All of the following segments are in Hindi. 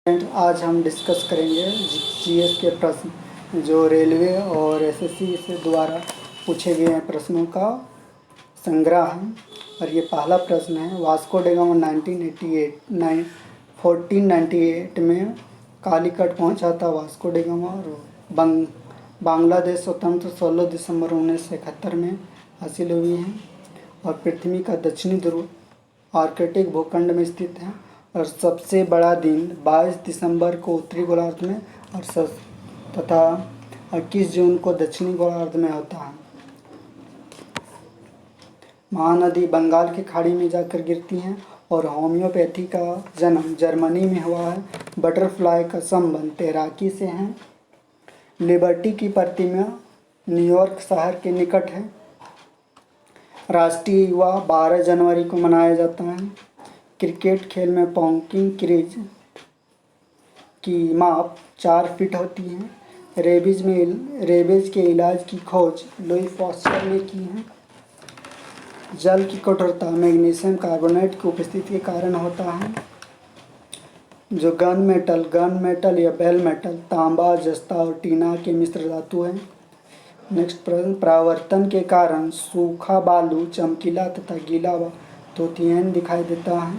आज हम डिस्कस करेंगे जीएस के प्रश्न जो रेलवे और एसएससी से द्वारा पूछे गए हैं प्रश्नों का संग्रह है। और ये पहला प्रश्न है, वास्को ड गामा 1498 में कालीकट पहुंचा था वास्को ड गामा और बांग्लादेश स्वतंत्र 16 दिसंबर 1971 में हासिल हुई है और पृथ्वी का दक्षिणी ध्रुव आर्कटिक भूखंड में स्थित है और सबसे बड़ा दिन 22 दिसंबर को उत्तरी गोलार्ध में और तथा 21 जून को दक्षिणी गोलार्ध में होता है। महानदी बंगाल की खाड़ी में जाकर गिरती हैं और होम्योपैथी का जन्म जर्मनी में हुआ है। बटरफ्लाई का संबंध तैराकी से है। लिबर्टी की प्रतिमा न्यूयॉर्क शहर के निकट है। राष्ट्रीय युवा 12 जनवरी को मनाया जाता है। क्रिकेट खेल में पॉन्किंग क्रीज की माप 4 फीट होती है। रेबीज के इलाज की खोज लुई पास्चर ने की है। जल की कठोरता मैग्नीशियम कार्बोनेट की उपस्थिति के कारण होता है। जो गन मेटल या बेल मेटल तांबा, जस्ता और टीना के मिश्र धातु है। नेक्स्ट प्रश्न, परावर्तन के कारण सूखा बालू चमकीला तथा गीला तोतियन दिखाई देता है।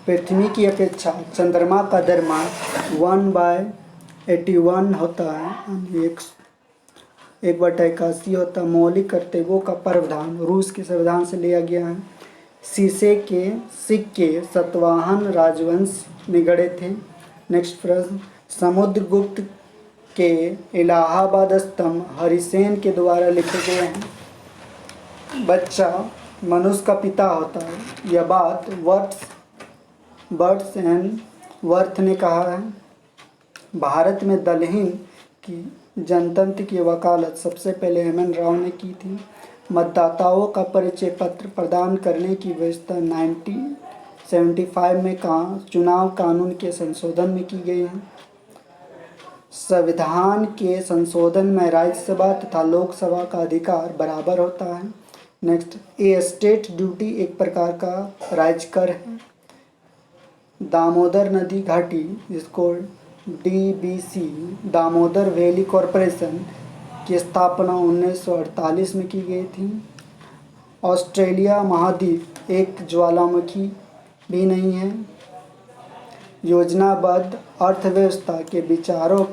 पृथ्वी की अपेक्षा चंद्रमा का द्रव्यमान 1/81 होता है। 1/81 होता है। मौलिक कर्तव्यों का प्रावधान रूस के संविधान से लिया गया है। शीशे के सिक्के सातवाहन राजवंश में गढ़े थे। नेक्स्ट प्रश्न, समुद्रगुप्त के इलाहाबाद स्तंभ हरिसेन के द्वारा लिखे गए हैं। बच्चा मनुष्य का पिता होता है। यह बात बर्ड्स एंड वर्थ ने कहा है। भारत में दलहीन की जनतंत्र की वकालत सबसे पहले एम.एन. राव ने की थी। मतदाताओं का परिचय पत्र प्रदान करने की व्यवस्था 1975 में चुनाव कानून के संशोधन में की गई है। संविधान के संशोधन में राज्यसभा तथा लोकसभा का अधिकार बराबर होता है। नेक्स्ट, ए स्टेट ड्यूटी एक प्रकार का राज्य कर है। दामोदर नदी घाटी जिसको DBC दामोदर वैली कॉरपोरेशन की स्थापना 1948 में की गई थी। ऑस्ट्रेलिया महाद्वीप एक ज्वालामुखी भी नहीं है। योजनाबद्ध अर्थव्यवस्था के विचारों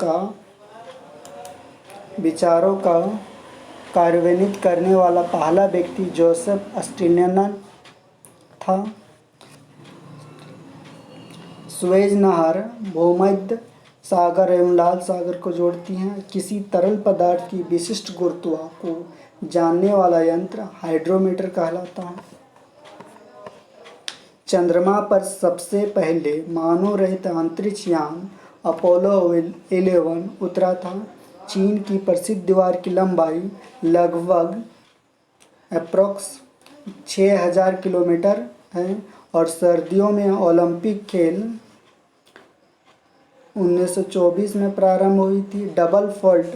का कार्यान्वित करने वाला पहला व्यक्ति जोसेफ स्टिग्लिट्ज़ था। सुएज नहर भूमध्य सागर एवं लाल सागर को जोड़ती है। किसी तरल पदार्थ की विशिष्ट गुरुत्व को जानने वाला यंत्र हाइड्रोमीटर कहलाता है। चंद्रमा पर सबसे पहले मानव रहित अंतरिक्ष यान अपोलो 11 उतरा था। चीन की प्रसिद्ध दीवार की लंबाई लगभग अप्रॉक्स 6000 किलोमीटर है और सर्दियों में ओलंपिक खेल 1924 में प्रारंभ हुई थी। डबल फोल्ड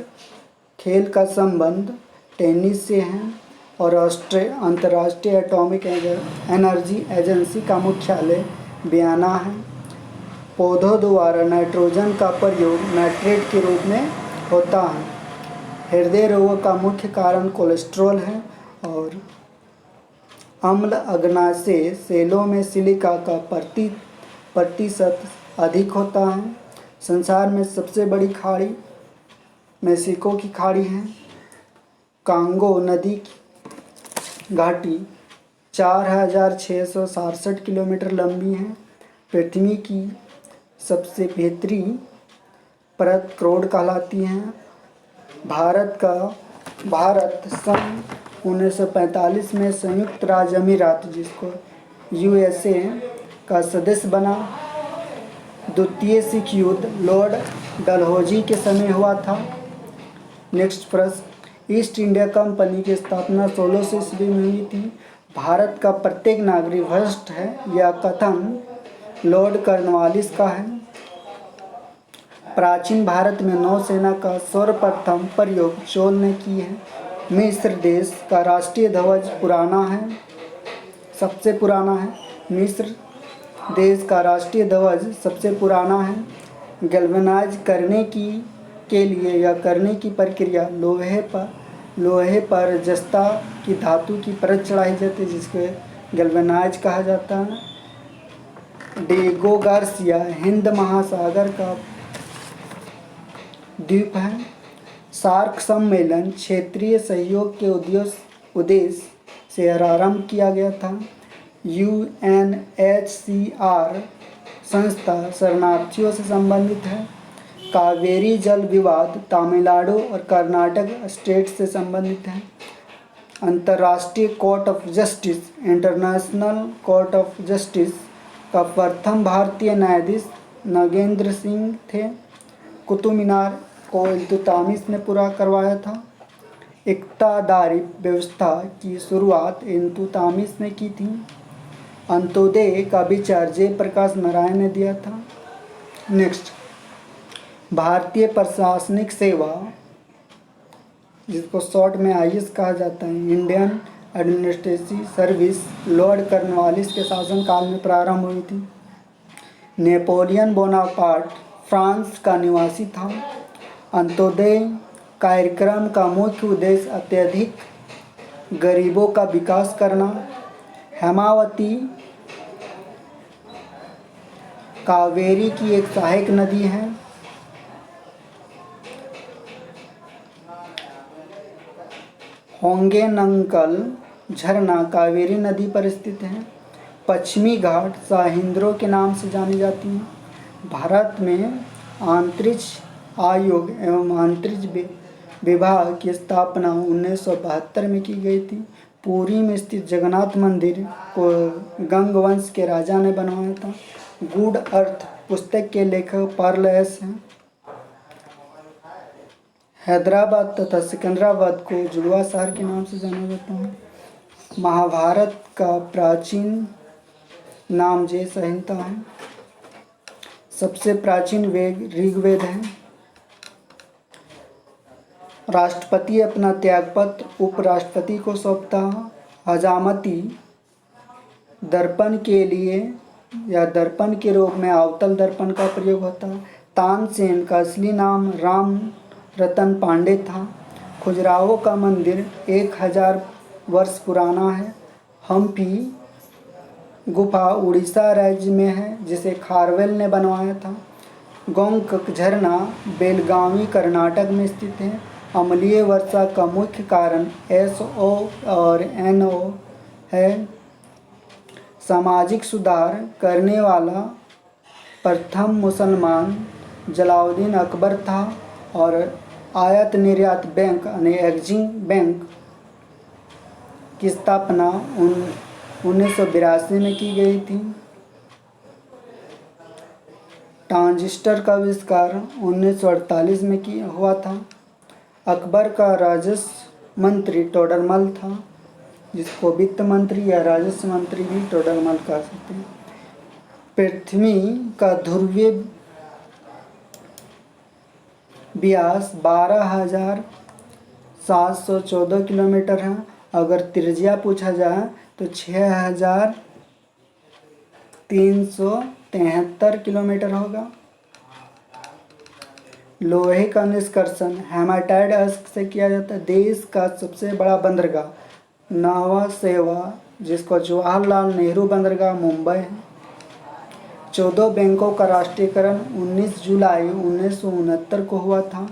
खेल का संबंध टेनिस से है और अंतर्राष्ट्रीय एटॉमिक एनर्जी एजेंसी का मुख्यालय वियना है। पौधों द्वारा नाइट्रोजन का प्रयोग नाइट्रेट के रूप में होता है। हृदय रोग का मुख्य कारण कोलेस्ट्रॉल है और अम्ल अग्नाशय सेलों में सिलिका का प्रतिशत अधिक होता है। संसार में सबसे बड़ी खाड़ी मेक्सिको की खाड़ी है। कांगो नदी की घाटी 4667 किलोमीटर लंबी है। पृथ्वी की सबसे भीतरी परत क्रोड कहलाती है। भारत सन 1945 में संयुक्त राज्य अमीरात जिसको USA का सदस्य बना। द्वितीय सिख युद्ध लॉर्ड डलहौजी के समय हुआ था। नेक्स्ट प्रश्न, ईस्ट इंडिया कंपनी की स्थापना 1600 ईस्वी में हुई थी। भारत का प्रत्येक नागरिक भ्रष्ट है, यह कथन लॉर्ड कॉर्नवालिस का है। प्राचीन भारत में नौसेना का सर्वप्रथम प्रयोग चोल ने की है। मिस्र देश का राष्ट्रीय ध्वज सबसे पुराना है। मिस्र देश का राष्ट्रीय ध्वज सबसे पुराना है। गैल्वेनाइज करने के लिए या करने की प्रक्रिया लोहे पर जस्ता की धातु की परत चढ़ाई जाती है, जिसको गैल्वेनाइज कहा जाता है। डिएगो गार्सिया हिंद महासागर का द्वीप है। सार्क सम्मेलन क्षेत्रीय सहयोग के उद्देश्य से आरंभ किया गया था। UNHCR संस्था शरणार्थियों से संबंधित है। कावेरी जल विवाद तमिलनाडु और कर्नाटक स्टेट से संबंधित है। अंतर्राष्ट्रीय court of justice international court of justice का प्रथम भारतीय न्यायाधीश नागेंद्र सिंह थे। कुतुब मीनार को इल्तुतमिश ने पूरा करवाया था। इक्तादारी व्यवस्था की शुरुआत इल्तुतमिश ने की थी। अंत्योदय का विचार जयप्रकाश नारायण ने दिया था। नेक्स्ट, भारतीय प्रशासनिक सेवा, जिसको शॉर्ट में IAS कहा जाता है, Indian administrative service, Lord Cornwallis के शासनकाल में प्रारंभ हुई थी। नेपोलियन बोनापार्ट फ्रांस का निवासी था। अंत्योदय कार्यक्रम का मुख्य उद्देश्य अत्यधिक गरीबों का विकास करना। हेमावती कावेरी की एक सहायक नदी है। होंगेनंगल झरना कावेरी नदी पर स्थित है। पश्चिमी घाट सहिंद्रो के नाम से जानी जाती हैं। भारत में अंतरिक्ष आयोग एवं अंतरिक्ष विभाग की स्थापना 1972 में की गई थी। पुरी में स्थित जगन्नाथ मंदिर को गंगवंश के राजा ने बनवाया था। गुड अर्थ पुस्तक के लेखक पर्ल एस हैं। हैदराबाद तथा सिकंदराबाद को जुड़वा शहर के नाम से जाना जाता है। महाभारत का प्राचीन नाम जय संहिता है। सबसे प्राचीन वेद ऋग्वेद है। राष्ट्रपति अपना त्यागपत्र उपराष्ट्रपति को सौंपता है। हजामती दर्पण के लिए या दर्पण के रूप में अवतल दर्पण का प्रयोग होता है। तानसेन का असली नाम राम रतन पांडे था। खजुराहो का मंदिर 1000 वर्ष पुराना है। हम्पी गुफा उड़ीसा राज्य में है, जिसे खारवेल ने बनवाया था। गोंकक झरना बेलगावी कर्नाटक में स्थित है। अम्लीय वर्षा का मुख्य कारण SO और NO है। सामाजिक सुधार करने वाला प्रथम मुसलमान जलालुद्दीन अकबर था और आयात निर्यात बैंक यानी एक्जिम बैंक की स्थापना 1982 में की गई थी। ट्रांजिस्टर का आविष्कार 1948 में हुआ था। अकबर का राजस्व मंत्री टोडरमल था, जिसको वित्त मंत्री या राजस्व मंत्री भी टोडरमल कह सकते हैं। पृथ्वी का ध्रुवीय व्यास 12,714 किलोमीटर है। अगर त्रिज्या पूछा जाए तो 6,373 किलोमीटर होगा। लोहे का निष्कर्षण हेमाटाइट अयस्क से किया जाता है। देश का सबसे बड़ा बंदरगाह नावा सेवा, जिसको जवाहरलाल नेहरू बंदरगाह मुंबई है। 14 बैंकों का राष्ट्रीयकरण 19 जुलाई 1969 को हुआ था।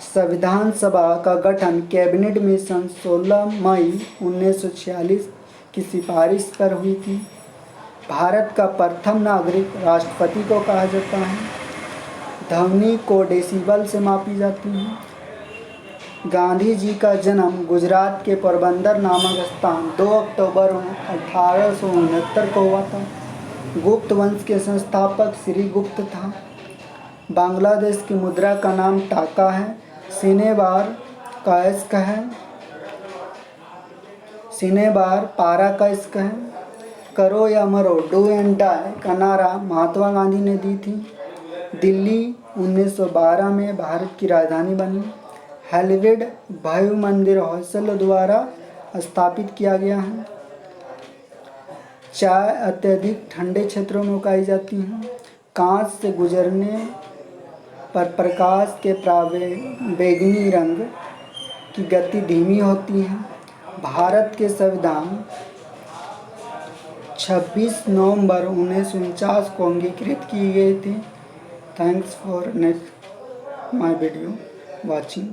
संविधान सभा का गठन कैबिनेट मिशन 16 मई 1946 की सिफारिश पर हुई थी। भारत का प्रथम नागरिक राष्ट्रपति को कहा जाता है। ध्वनि को डेसिबल से मापी जाती है। गांधी जी का जन्म गुजरात के पोरबंदर नामक स्थान 2 अक्टूबर 1869 को हुआ था। गुप्त वंश के संस्थापक श्री गुप्त था। बांग्लादेश की मुद्रा का नाम टाका है। सिनेबार का इश्क है। सिनेबार पारा का इश्क है। करो या मरो डू एंड डाई का नारा महात्मा गांधी ने दी थी। दिल्ली 1912 में भारत की राजधानी बनी। हैलीवुड भव्य मंदिर हौसल द्वारा स्थापित किया गया है। चाय अत्यधिक ठंडे क्षेत्रों में उगाई जाती है। कांच से गुजरने पर प्रकाश के बैंगनी रंग की गति धीमी होती है। भारत के संविधान 26 नवंबर 1949 को अंगीकृत की गई थी। Thanks for next my video watching.